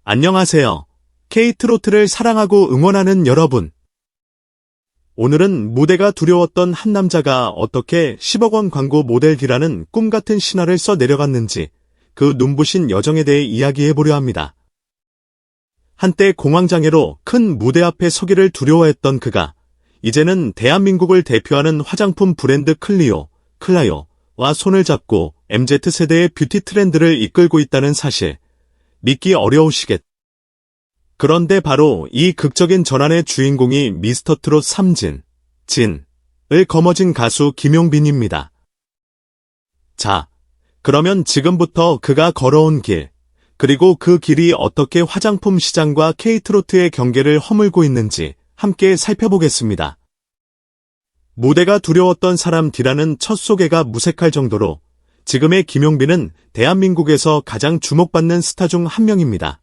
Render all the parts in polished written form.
안녕하세요. K트로트를 사랑하고 응원하는 여러분. 오늘은 무대가 두려웠던 한 남자가 어떻게 10억 원 광고 모델기라는 꿈같은 신화를 써 내려갔는지 그 눈부신 여정에 대해 이야기해보려 합니다. 한때 공황장애로 큰 무대 앞에 서기를 두려워했던 그가 이제는 대한민국을 대표하는 화장품 브랜드 클라요와 손을 잡고 MZ세대의 뷰티 트렌드를 이끌고 있다는 사실, 믿기 어려우시겠. 그런데 바로 이 극적인 전환의 주인공이 미스터트롯 3진을 거머쥔 가수 김용빈입니다. 자, 그러면 지금부터 그가 걸어온 길, 그리고 그 길이 어떻게 화장품 시장과 K트로트의 경계를 허물고 있는지 함께 살펴보겠습니다. 무대가 두려웠던 사람 D라는 첫 소개가 무색할 정도로 지금의 김용빈은 대한민국에서 가장 주목받는 스타 중 한 명입니다.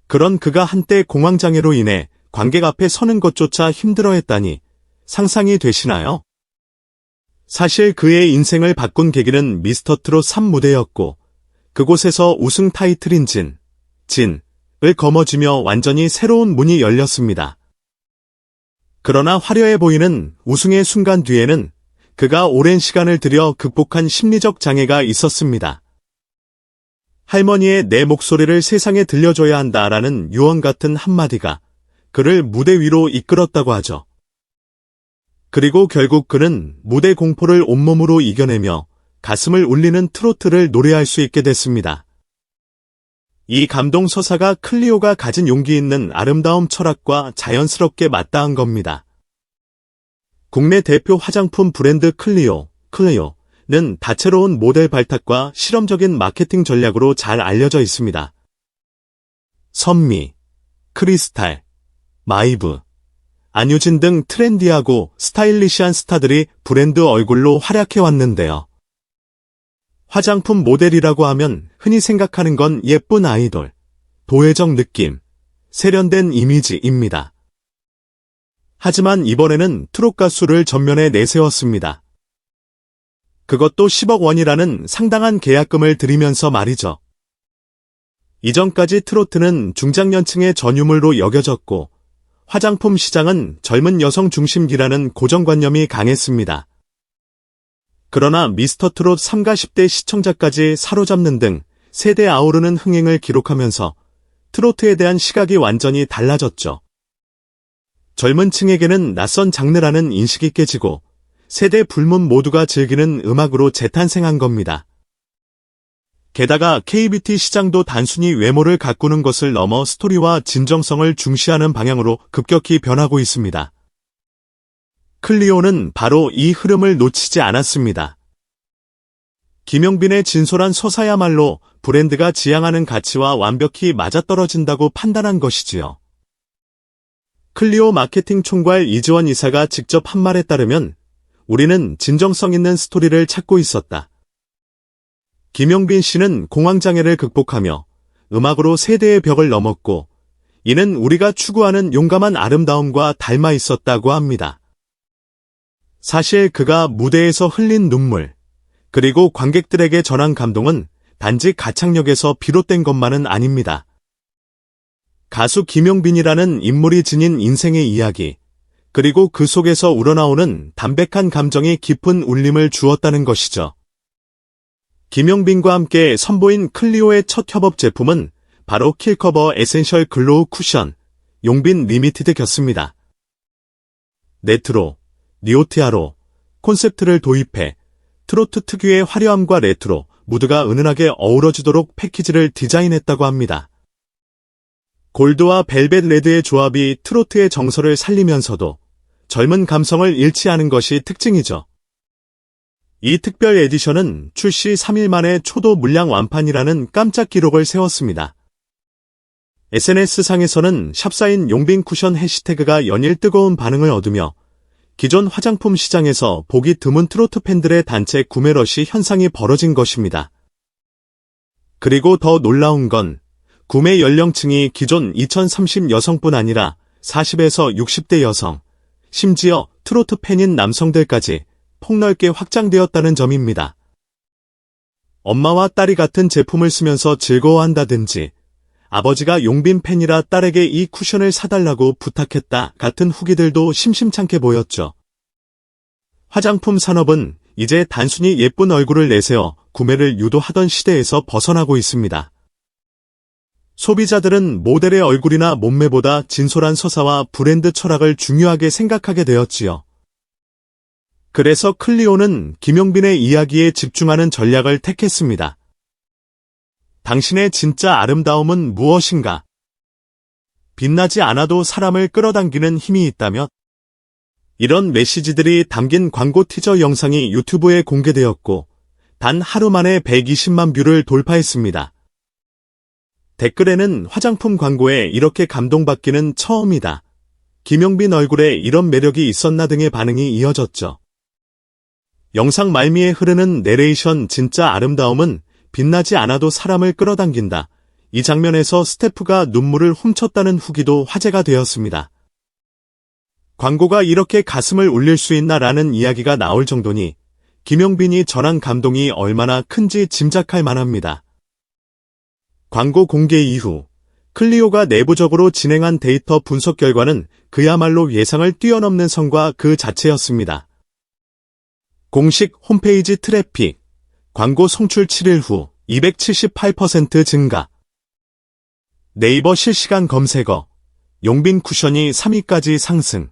그런 그가 한때 공황장애로 인해 관객 앞에 서는 것조차 힘들어했다니 상상이 되시나요? 사실 그의 인생을 바꾼 계기는 미스터트롯 3 무대였고 그곳에서 우승 타이틀인 진을 거머쥐며 완전히 새로운 문이 열렸습니다. 그러나 화려해 보이는 우승의 순간 뒤에는 그가 오랜 시간을 들여 극복한 심리적 장애가 있었습니다. 할머니의 내 목소리를 세상에 들려줘야 한다라는 유언 같은 한마디가 그를 무대 위로 이끌었다고 하죠. 그리고 결국 그는 무대 공포를 온몸으로 이겨내며 가슴을 울리는 트로트를 노래할 수 있게 됐습니다. 이 감동 서사가 클리오가 가진 용기 있는 아름다움 철학과 자연스럽게 맞닿은 겁니다. 국내 대표 화장품 브랜드 클리오는 다채로운 모델 발탁과 실험적인 마케팅 전략으로 잘 알려져 있습니다. 선미, 크리스탈, 마이브, 안유진 등 트렌디하고 스타일리시한 스타들이 브랜드 얼굴로 활약해 왔는데요. 화장품 모델이라고 하면 흔히 생각하는 건 예쁜 아이돌, 도회적 느낌, 세련된 이미지입니다. 하지만 이번에는 트롯 가수를 전면에 내세웠습니다. 그것도 10억 원이라는 상당한 계약금을 들이면서 말이죠. 이전까지 트로트는 중장년층의 전유물로 여겨졌고 화장품 시장은 젊은 여성 중심기라는 고정관념이 강했습니다. 그러나 미스터트롯 3가 10대 시청자까지 사로잡는 등 세대 아우르는 흥행을 기록하면서 트로트에 대한 시각이 완전히 달라졌죠. 젊은 층에게는 낯선 장르라는 인식이 깨지고 세대 불문 모두가 즐기는 음악으로 재탄생한 겁니다. 게다가 K뷰티 시장도 단순히 외모를 가꾸는 것을 넘어 스토리와 진정성을 중시하는 방향으로 급격히 변하고 있습니다. 클리오는 바로 이 흐름을 놓치지 않았습니다. 김용빈의 진솔한 서사야말로 브랜드가 지향하는 가치와 완벽히 맞아떨어진다고 판단한 것이지요. 클리오 마케팅 총괄 이지원 이사가 직접 한 말에 따르면 우리는 진정성 있는 스토리를 찾고 있었다. 김용빈 씨는 공황장애를 극복하며 음악으로 세대의 벽을 넘었고 이는 우리가 추구하는 용감한 아름다움과 닮아 있었다고 합니다. 사실 그가 무대에서 흘린 눈물, 그리고 관객들에게 전한 감동은 단지 가창력에서 비롯된 것만은 아닙니다. 가수 김용빈이라는 인물이 지닌 인생의 이야기, 그리고 그 속에서 우러나오는 담백한 감정이 깊은 울림을 주었다는 것이죠. 김용빈과 함께 선보인 클리오의 첫 협업 제품은 바로 킬커버 에센셜 글로우 쿠션, 용빈 리미티드였습니다. 레트로, 니오티아로 콘셉트를 도입해 트로트 특유의 화려함과 레트로, 무드가 은은하게 어우러지도록 패키지를 디자인했다고 합니다. 골드와 벨벳 레드의 조합이 트로트의 정서를 살리면서도 젊은 감성을 잃지 않은 것이 특징이죠. 이 특별 에디션은 출시 3일 만에 초도 물량 완판이라는 깜짝 기록을 세웠습니다. SNS상에서는 샵사인 용빈 쿠션 해시태그가 연일 뜨거운 반응을 얻으며 기존 화장품 시장에서 보기 드문 트로트 팬들의 단체 구매 러시 현상이 벌어진 것입니다. 그리고 더 놀라운 건 구매 연령층이 기존 2030 여성뿐 아니라 40에서 60대 여성, 심지어 트로트 팬인 남성들까지 폭넓게 확장되었다는 점입니다. 엄마와 딸이 같은 제품을 쓰면서 즐거워한다든지 아버지가 용빈 팬이라 딸에게 이 쿠션을 사달라고 부탁했다 같은 후기들도 심심찮게 보였죠. 화장품 산업은 이제 단순히 예쁜 얼굴을 내세워 구매를 유도하던 시대에서 벗어나고 있습니다. 소비자들은 모델의 얼굴이나 몸매보다 진솔한 서사와 브랜드 철학을 중요하게 생각하게 되었지요. 그래서 클리오는 김용빈의 이야기에 집중하는 전략을 택했습니다. 당신의 진짜 아름다움은 무엇인가? 빛나지 않아도 사람을 끌어당기는 힘이 있다면? 이런 메시지들이 담긴 광고 티저 영상이 유튜브에 공개되었고, 단 하루 만에 120만 뷰를 돌파했습니다. 댓글에는 화장품 광고에 이렇게 감동받기는 처음이다. 김용빈 얼굴에 이런 매력이 있었나 등의 반응이 이어졌죠. 영상 말미에 흐르는 내레이션 진짜 아름다움은 빛나지 않아도 사람을 끌어당긴다. 이 장면에서 스태프가 눈물을 훔쳤다는 후기도 화제가 되었습니다. 광고가 이렇게 가슴을 울릴 수 있나라는 이야기가 나올 정도니 김용빈이 전한 감동이 얼마나 큰지 짐작할 만합니다. 광고 공개 이후 클리오가 내부적으로 진행한 데이터 분석 결과는 그야말로 예상을 뛰어넘는 성과 그 자체였습니다. 공식 홈페이지 트래픽, 광고 송출 7일 후 278% 증가. 네이버 실시간 검색어, 용빈 쿠션이 3위까지 상승.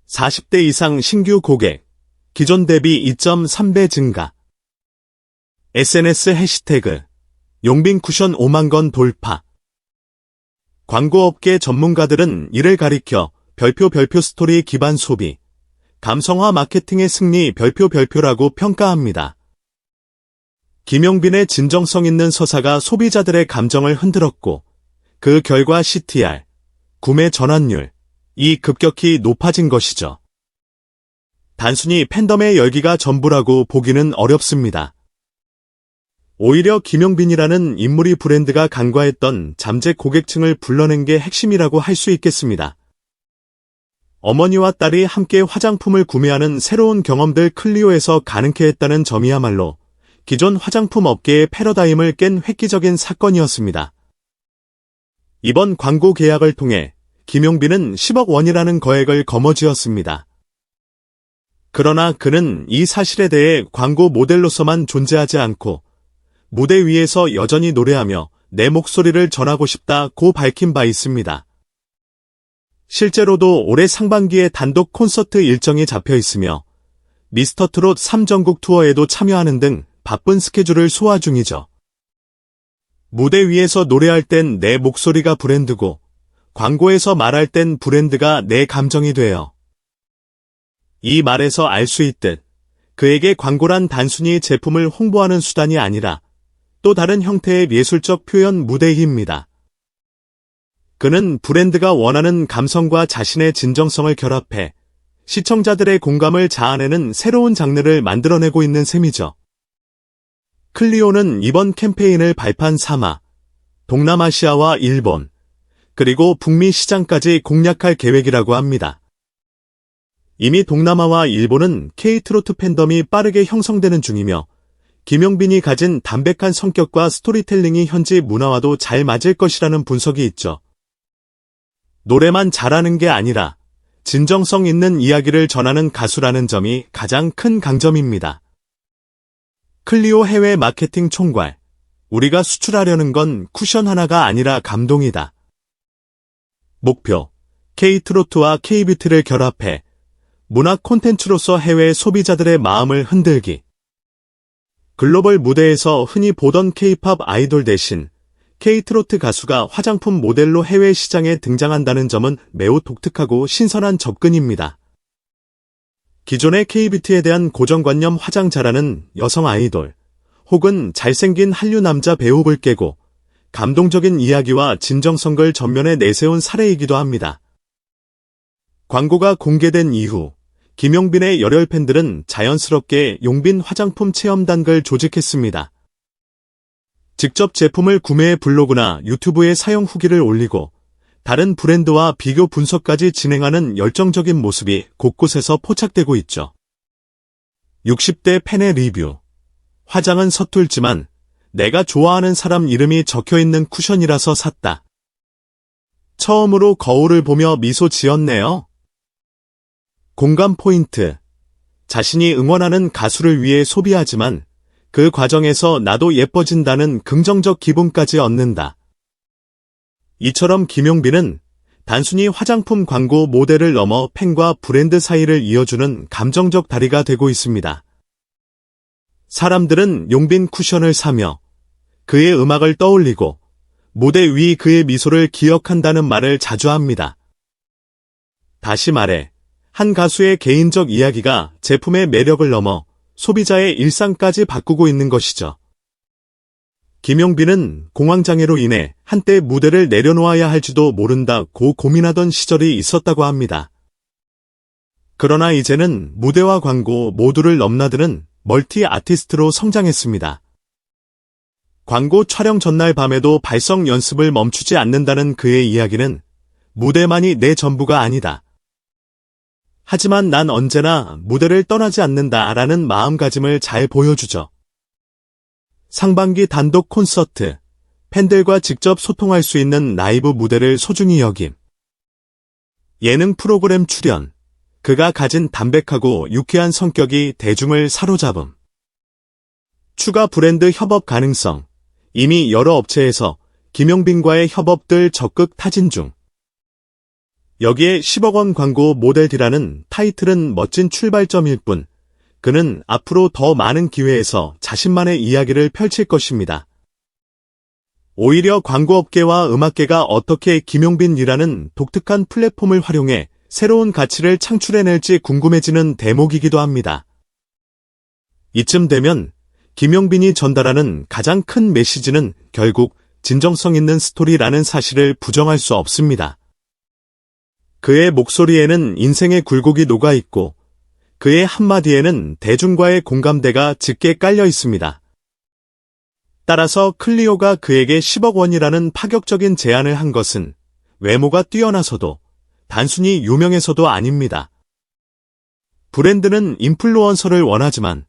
40대 이상 신규 고객, 기존 대비 2.3배 증가. SNS 해시태그, 용빈 쿠션 5만 건 돌파. 광고업계 전문가들은 이를 가리켜 별표 스토리 기반 소비, 감성화 마케팅의 승리 별표라고 평가합니다. 김용빈의 진정성 있는 서사가 소비자들의 감정을 흔들었고, 그 결과 CTR, 구매 전환율이 급격히 높아진 것이죠. 단순히 팬덤의 열기가 전부라고 보기는 어렵습니다. 오히려 김용빈이라는 인물이 브랜드가 간과했던 잠재 고객층을 불러낸 게 핵심이라고 할 수 있겠습니다. 어머니와 딸이 함께 화장품을 구매하는 새로운 경험들 클리오에서 가능케 했다는 점이야말로 기존 화장품 업계의 패러다임을 깬 획기적인 사건이었습니다. 이번 광고 계약을 통해 김용빈은 10억 원이라는 거액을 거머쥐었습니다. 그러나 그는 이 사실에 대해 광고 모델로서만 존재하지 않고 무대 위에서 여전히 노래하며 내 목소리를 전하고 싶다고 밝힌 바 있습니다. 실제로도 올해 상반기에 단독 콘서트 일정이 잡혀 있으며 미스터트롯 3전국 투어에도 참여하는 등 바쁜 스케줄을 소화 중이죠. 무대 위에서 노래할 땐 내 목소리가 브랜드고 광고에서 말할 땐 브랜드가 내 감정이 돼요. 이 말에서 알 수 있듯 그에게 광고란 단순히 제품을 홍보하는 수단이 아니라 또 다른 형태의 예술적 표현 무대입니다. 그는 브랜드가 원하는 감성과 자신의 진정성을 결합해 시청자들의 공감을 자아내는 새로운 장르를 만들어내고 있는 셈이죠. 클리오는 이번 캠페인을 발판 삼아 동남아시아와 일본, 그리고 북미 시장까지 공략할 계획이라고 합니다. 이미 동남아와 일본은 K-트로트 팬덤이 빠르게 형성되는 중이며 김용빈이 가진 담백한 성격과 스토리텔링이 현지 문화와도 잘 맞을 것이라는 분석이 있죠. 노래만 잘하는 게 아니라 진정성 있는 이야기를 전하는 가수라는 점이 가장 큰 강점입니다. 클리오 해외 마케팅 총괄, 우리가 수출하려는 건 쿠션 하나가 아니라 감동이다. 목표, K-트로트와 K-뷰티를 결합해 문화 콘텐츠로서 해외 소비자들의 마음을 흔들기. 글로벌 무대에서 흔히 보던 K-팝 아이돌 대신 K-트로트 가수가 화장품 모델로 해외 시장에 등장한다는 점은 매우 독특하고 신선한 접근입니다. 기존의 K-뷰티에 대한 고정관념 화장 잘하는 여성 아이돌, 혹은 잘생긴 한류 남자 배우를 깨고 감동적인 이야기와 진정성을 전면에 내세운 사례이기도 합니다. 광고가 공개된 이후 김용빈의 열혈 팬들은 자연스럽게 용빈 화장품 체험단을 조직했습니다. 직접 제품을 구매해 블로그나 유튜브에 사용 후기를 올리고 다른 브랜드와 비교 분석까지 진행하는 열정적인 모습이 곳곳에서 포착되고 있죠. 60대 팬의 리뷰. 화장은 서툴지만 내가 좋아하는 사람 이름이 적혀있는 쿠션이라서 샀다. 처음으로 거울을 보며 미소 지었네요. 공감 포인트. 자신이 응원하는 가수를 위해 소비하지만 그 과정에서 나도 예뻐진다는 긍정적 기분까지 얻는다. 이처럼 김용빈은 단순히 화장품 광고 모델을 넘어 팬과 브랜드 사이를 이어주는 감정적 다리가 되고 있습니다. 사람들은 용빈 쿠션을 사며 그의 음악을 떠올리고 무대 위 그의 미소를 기억한다는 말을 자주 합니다. 다시 말해, 한 가수의 개인적 이야기가 제품의 매력을 넘어 소비자의 일상까지 바꾸고 있는 것이죠. 김용빈은 공황장애로 인해 한때 무대를 내려놓아야 할지도 모른다고 고민하던 시절이 있었다고 합니다. 그러나 이제는 무대와 광고 모두를 넘나드는 멀티 아티스트로 성장했습니다. 광고 촬영 전날 밤에도 발성 연습을 멈추지 않는다는 그의 이야기는 무대만이 내 전부가 아니다. 하지만 난 언제나 무대를 떠나지 않는다라는 마음가짐을 잘 보여주죠. 상반기 단독 콘서트, 팬들과 직접 소통할 수 있는 라이브 무대를 소중히 여김. 예능 프로그램 출연, 그가 가진 담백하고 유쾌한 성격이 대중을 사로잡음. 추가 브랜드 협업 가능성, 이미 여러 업체에서 김용빈과의 협업들 적극 타진 중. 여기에 10억 원 광고 모델이라는 타이틀은 멋진 출발점일 뿐, 그는 앞으로 더 많은 기회에서 자신만의 이야기를 펼칠 것입니다. 오히려 광고업계와 음악계가 어떻게 김용빈이라는 독특한 플랫폼을 활용해 새로운 가치를 창출해낼지 궁금해지는 대목이기도 합니다. 이쯤 되면 김용빈이 전달하는 가장 큰 메시지는 결국 진정성 있는 스토리라는 사실을 부정할 수 없습니다. 그의 목소리에는 인생의 굴곡이 녹아있고 그의 한마디에는 대중과의 공감대가 짙게 깔려 있습니다. 따라서 클리오가 그에게 10억 원이라는 파격적인 제안을 한 것은 외모가 뛰어나서도 단순히 유명해서도 아닙니다. 브랜드는 인플루언서를 원하지만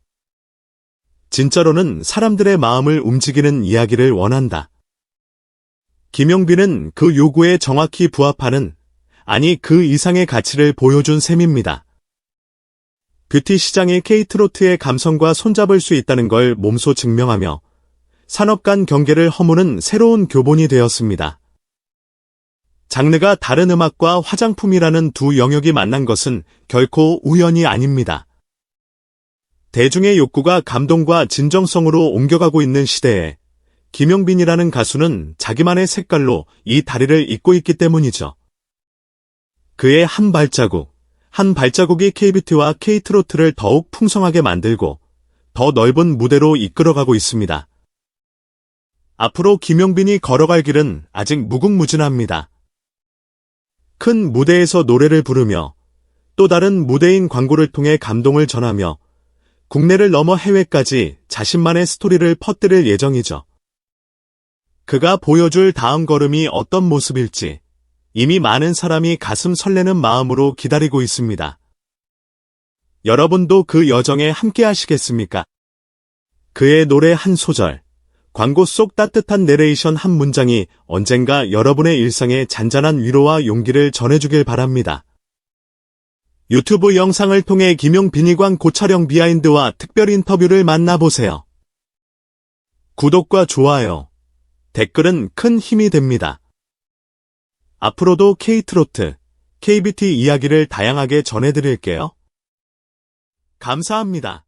진짜로는 사람들의 마음을 움직이는 이야기를 원한다. 김용빈은 그 요구에 정확히 부합하는, 아니 그 이상의 가치를 보여준 셈입니다. 뷰티 시장이 K-트로트의 감성과 손잡을 수 있다는 걸 몸소 증명하며 산업 간 경계를 허무는 새로운 교본이 되었습니다. 장르가 다른 음악과 화장품이라는 두 영역이 만난 것은 결코 우연이 아닙니다. 대중의 욕구가 감동과 진정성으로 옮겨가고 있는 시대에 김용빈이라는 가수는 자기만의 색깔로 이 다리를 잇고 있기 때문이죠. 그의 한 발자국이 K뷰티와 K트로트를 더욱 풍성하게 만들고 더 넓은 무대로 이끌어가고 있습니다. 앞으로 김용빈이 걸어갈 길은 아직 무궁무진합니다. 큰 무대에서 노래를 부르며 또 다른 무대인 광고를 통해 감동을 전하며 국내를 넘어 해외까지 자신만의 스토리를 퍼뜨릴 예정이죠. 그가 보여줄 다음 걸음이 어떤 모습일지 이미 많은 사람이 가슴 설레는 마음으로 기다리고 있습니다. 여러분도 그 여정에 함께 하시겠습니까? 그의 노래 한 소절, 광고 속 따뜻한 내레이션 한 문장이 언젠가 여러분의 일상에 잔잔한 위로와 용기를 전해주길 바랍니다. 유튜브 영상을 통해 김용빈이 광고 촬영 비하인드와 특별 인터뷰를 만나보세요. 구독과 좋아요, 댓글은 큰 힘이 됩니다. 앞으로도 K트로트, K뷰티 이야기를 다양하게 전해드릴게요. 감사합니다.